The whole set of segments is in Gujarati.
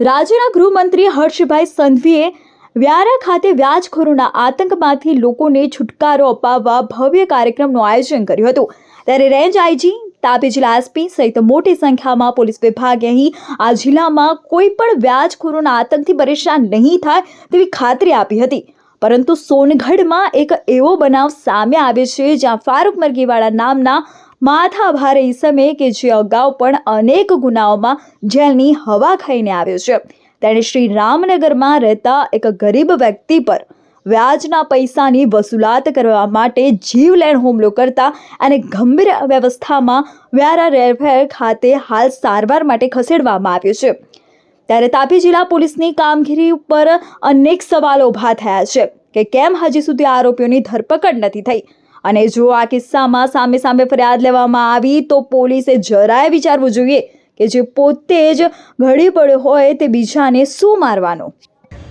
રાજ્યના ગૃહમંત્રી હર્ષભાઈ સંઘવીએ વ્યારા ખાતે વ્યાજખોરોના આતંકમાંથી લોકોને છુટકારો અપાવવા ભવ્ય કાર્યક્રમનું આયોજન કર્યું હતું। ત્યારે રેન્જ આઈજી, તાપી જિલ્લા એસપી સહિત મોટી સંખ્યામાં પોલીસ વિભાગે અહીં આ જિલ્લામાં કોઈ પણ વ્યાજખોરોના આતંકથી પરેશાન નહીં થાય તેવી ખાતરી આપી હતી। પરંતુ સોનગઢમાં એક એવો બનાવ સામે આવ્યો છે જ્યાં ફારૂક મરઘીવાળા નામના માથાભારે ઈસમે કે જે અગાઉ પણ અનેક ગુનાઓમાં જેલની હવા ખાઈને આવ્યો છે, તેણે શ્રી રામનગરમાં રહેતા એક ગરીબ વ્યક્તિ પર વ્યાજના પૈસાની વસૂલાત કરવા માટે જીવલેણ હુમલો કરતા અને ગંભીર વ્યવસ્થામાં વ્યારા રેલવે ખાતે હાલ સારવાર માટે ખસેડવામાં આવ્યો છે। ત્યારે તાપી જિલ્લા પોલીસની કામગીરી ઉપર અનેક સવાલો ઊભા થયા છે કે કેમ હજી સુધી આરોપીઓની ધરપકડ નથી થઈ, અને જો આ કિસ્સામાં સામે ફરિયાદ લેવામાં આવી તો પોલીસે જરાય વિચારવું જોઈએ કે જે પોતે જ ઘડી પડ્યો હોય તે બીજાને શું મારવાનો।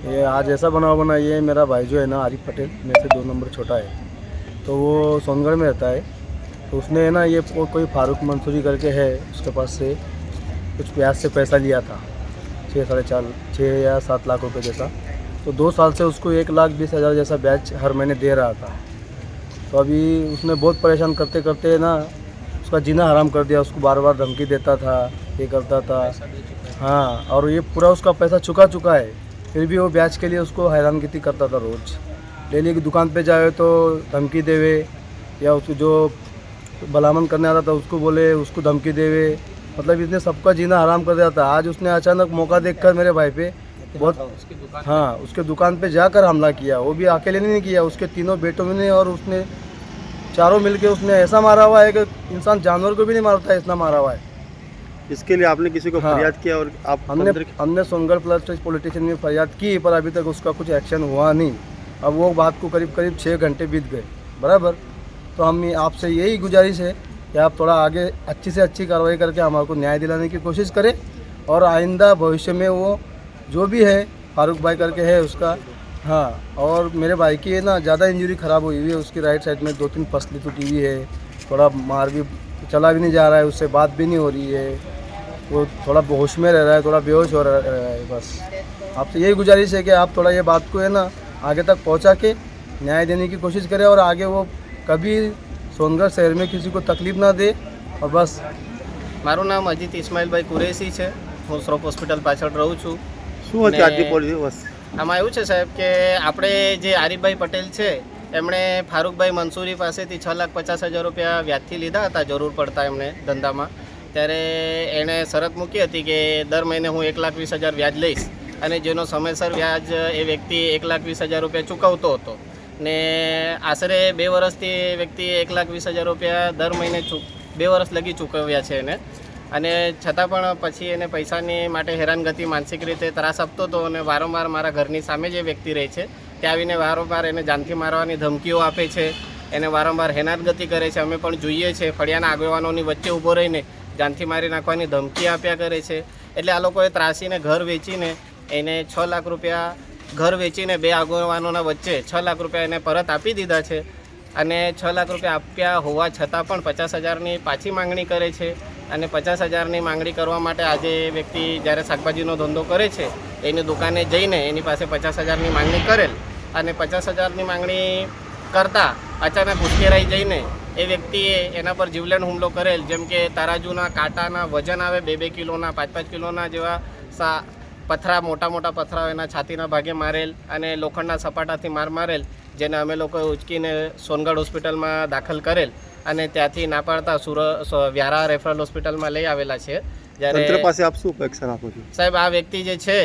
ये आज ऐसा बनाव बना, ये मेरा भाई जो है ना आरिफ पटेल, मेरे से 2 नंबर छोटा है, तो वो सोनगढ़ में रहता है। तो उसने है ना ये कोई फारूक मंसूरी करके है, उसके पास से कुछ ब्याज से पैसा लिया था 6 या 7 लाख रुपए जैसा। तो 2 साल से उसको 1,20,000 जैसा ब्याज हर महीने दे रहा था। तो अभी उसने बहुत परेशान करते करते ना उसका जीना हराम कर दिया। उसको बार बार धमकी देता था, ये करता था। हाँ, और ये पूरा उसका पैसा चुका है, फिर भी वो ब्याज के लिए उसको हैरानगी करता था। रोज़ डेली की दुकान पे जाए तो धमकी देवे, या उसको जो भलामन करने आता था उसको बोले, उसको धमकी देवे। मतलब इसने सबका जीना हराम कर दिया था। आज उसने अचानक मौका देखकर मेरे भाई पे बहुत उसके दुकान पे जाकर हमला किया। वो भी अकेले नहीं किया, उसके 3 बेटों में ने, और उसने चारों मिलके उसने ऐसा मारा हुआ है कि इंसान जानवर को भी नहीं मारता है, इतना मारा हुआ है। इसके लिए आपने किसी को फरियाद किया? और आप हमने सोनगढ़ पुलिस स्टेशन में फरियाद की, पर अभी तक उसका कुछ एक्शन हुआ नहीं। अब वो बात को करीब 6 घंटे बीत गए बराबर। तो हम आपसे यही गुजारिश है कि आप थोड़ा आगे अच्छी से अच्छी कार्रवाई करके हमारे को न्याय दिलाने की कोशिश करें, और आइंदा भविष्य में वो जो भी है फारूक भाई करके है उसका। हाँ, और मेरे भाई की है ना ज़्यादा इंजरी ख़राब हुई है। उसकी राइट साइड में 2-3 पसली टूटी हुई है, थोड़ा मार भी, चला भी नहीं जा रहा है, उससे बात भी नहीं हो रही है, वो थोड़ा होश में रह रहा है, थोड़ा बेहोश हो रहा है। बस आपसे यही गुजारिश है कि आप थोड़ा ये बात को है ना आगे तक पहुंचा के न्याय देने की कोशिश करें, और आगे वो कभी सोनगढ़ शहर में किसी को तकलीफ ना दे। और बस મારું નામ અજીત ઇસ્માઇલભાઈ કુરેશી છે। હું શ્રોપ હોસ્પિટલ પાછળ રહું છું। શું હતી આજની પોલીસ? આમાં એવું છે સાહેબ કે આપણે જે આરીફભાઈ પટેલ છે એમણે ફારૂકભાઈ મંસૂરી પાસેથી 6,50,000 રૂપિયા વ્યાજથી લીધા હતા જરૂર પડતા એમને ધંધામાં। ત્યારે એણે શરત મૂકી હતી કે દર મહિને હું 1,20,000 વ્યાજ લઈશ, અને જેનો સમયસર વ્યાજ એ વ્યક્તિ 1,20,000 રૂપિયા ચૂકવતો હતો, ને આશરે 2 વર્ષથી એ વ્યક્તિ 1,20,000 રૂપિયા દર મહિને 2 વર્ષ લગી ચૂકવ્યા છે એને। અને છતાં પણ પછી એને પૈસાની માટે હેરાનગતિ માનસિક રીતે ત્રાસ આપતો હતો, અને વારંવાર મારા ઘરની સામે જે વ્યક્તિ રહે છે તે આવીને વારંવાર એને જાનથી મારવાની ધમકીઓ આપે છે, એને વારંવાર હેરાનગતિ કરે છે। અમે પણ જોઈએ છે, ફળિયાના આગેવાનોની વચ્ચે ઊભો રહીને જાનથી મારી નાખવાની ધમકી આપ્યા કરે છે। એટલે આ લોકોએ ત્રાસીને ઘર વેચીને એને 6 લાખ રૂપિયા, ઘર વેચીને 2 આગેવાનોના વચ્ચે 6 લાખ રૂપિયા એને પરત આપી દીધા છે, અને 6 લાખ રૂપિયા આપ્યા હોવા છતાં પણ 50,000ની પાછી માંગણી કરે છે। અને 50,000ની માંગણી કરવા માટે આજે વ્યક્તિ જ્યારે શાકભાજીનો ધંધો કરે છે એની દુકાને જઈને એની પાસે 50,000ની માંગણી કરેલ, અને 50,000ની માંગણી કરતાં અચાનક ઉશ્કેરાઈ જઈને એ વ્યક્તિએ એના પર જીવલેણ હુમલો કરેલ। જેમ કે તરાજુના કાંટાના વજન આવે 2-2 કિલોના, 5-5 કિલોના જેવા પથરા, મોટા પથરા એના છાતીના ભાગે મારેલ, અને લોખંડના સપાટાથી મારેલ, જેને અમે લોકોએ ઉચકીને સોનગઢ હોસ્પિટલમાં દાખલ કરેલ, અને ત્યાંથી ના પાડતા વ્યારા રેફરલ હોસ્પિટલમાં લઈ આવેલા છે। જ્યારે તંત્ર પાસે આપ શું એક્શન આપો છો? સાહેબ, આ વ્યક્તિ જે છે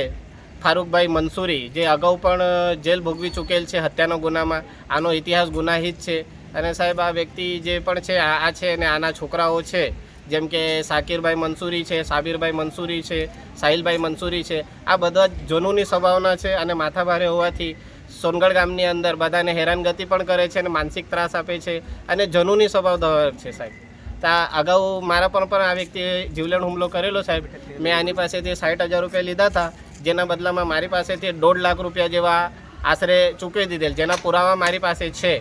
ફારૂકભાઈ મંસૂરી, જે અગાઉ પણ જેલ ભોગવી ચૂકેલ છે હત્યાનો ગુનામાં, આનો ઇતિહાસ ગુનાહિત છે। અને સાહેબ, આ વ્યક્તિ જે પણ છે આ છે, અને આના છોકરાઓ છે, જેમ કે સાકિરભાઈ મંસૂરી છે, સાબિરભાઈ મંસૂરી છે, સાહિલભાઈ મંસૂરી છે। આ બધા જનૂની સ્વભાવના છે, અને માથાભારે હોવાથી સોનગઢ ગામની અંદર બધાને હેરાનગતિ પણ કરે છે, અને માનસિક ત્રાસ આપે છે, અને જનૂની સ્વભાવ ધરાવે છે સાહેબ। તો અગાઉ મારા પર પણ આ વ્યક્તિએ જીવલેણ હુમલો કરેલો સાહેબ। મેં આની પાસેથી 60,000 રૂપિયા લીધા હતા, જેના બદલામાં મારી પાસેથી 1.5 લાખ રૂપિયા જેવા આશરે ચૂકવી દીધેલ, જેના પુરાવા મારી પાસે છે,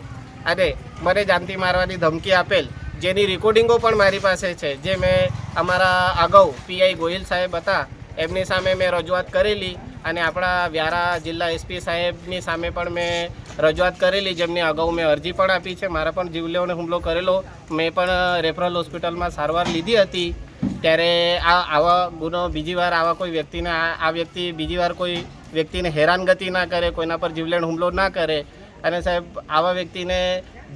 અને મને જાનથી મારવાની ધમકી આપેલ, જેની રેકોર્ડિંગો પણ મારી પાસે છે, જે મેં અમારા અગાઉ પીઆઈ ગોહિલ સાહેબ હતા એમની સામે મેં રજૂઆત કરેલી અને આપણા વ્યારા જિલ્લા એસપી સાહેબની સામે પણ મેં રજૂઆત કરેલી, જેમની અગાઉ મેં અરજી પણ આપી છે. મારા પણ જીવલેણ હુમલો કરેલો, મેં પણ રેફરલ હોસ્પિટલમાં સારવાર લીધી હતી. ત્યારે આવા ગુનો બીજી વાર આવા કોઈ વ્યક્તિને આ વ્યક્તિ બીજી વાર કોઈ વ્યક્તિને હેરાનગતિ ના કરે, કોઈના પર જીવલેણ હુમલો ના કરે. અને સાહેબ આવા વ્યક્તિને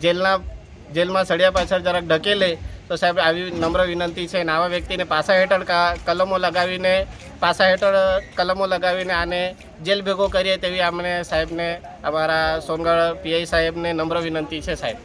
જેલમાં સળિયા પાછળ જરાક ઢકેલે તો સાહેબ આવી નમ્ર વિનંતી છે. અને આવા વ્યક્તિને પાસા હેઠળ કલમો લગાવીને આને જેલ ભેગો કરીએ તેવી અમને સાહેબને, અમારા સોનગઢ પીઆઈ સાહેબને નમ્ર વિનંતી છે સાહેબ.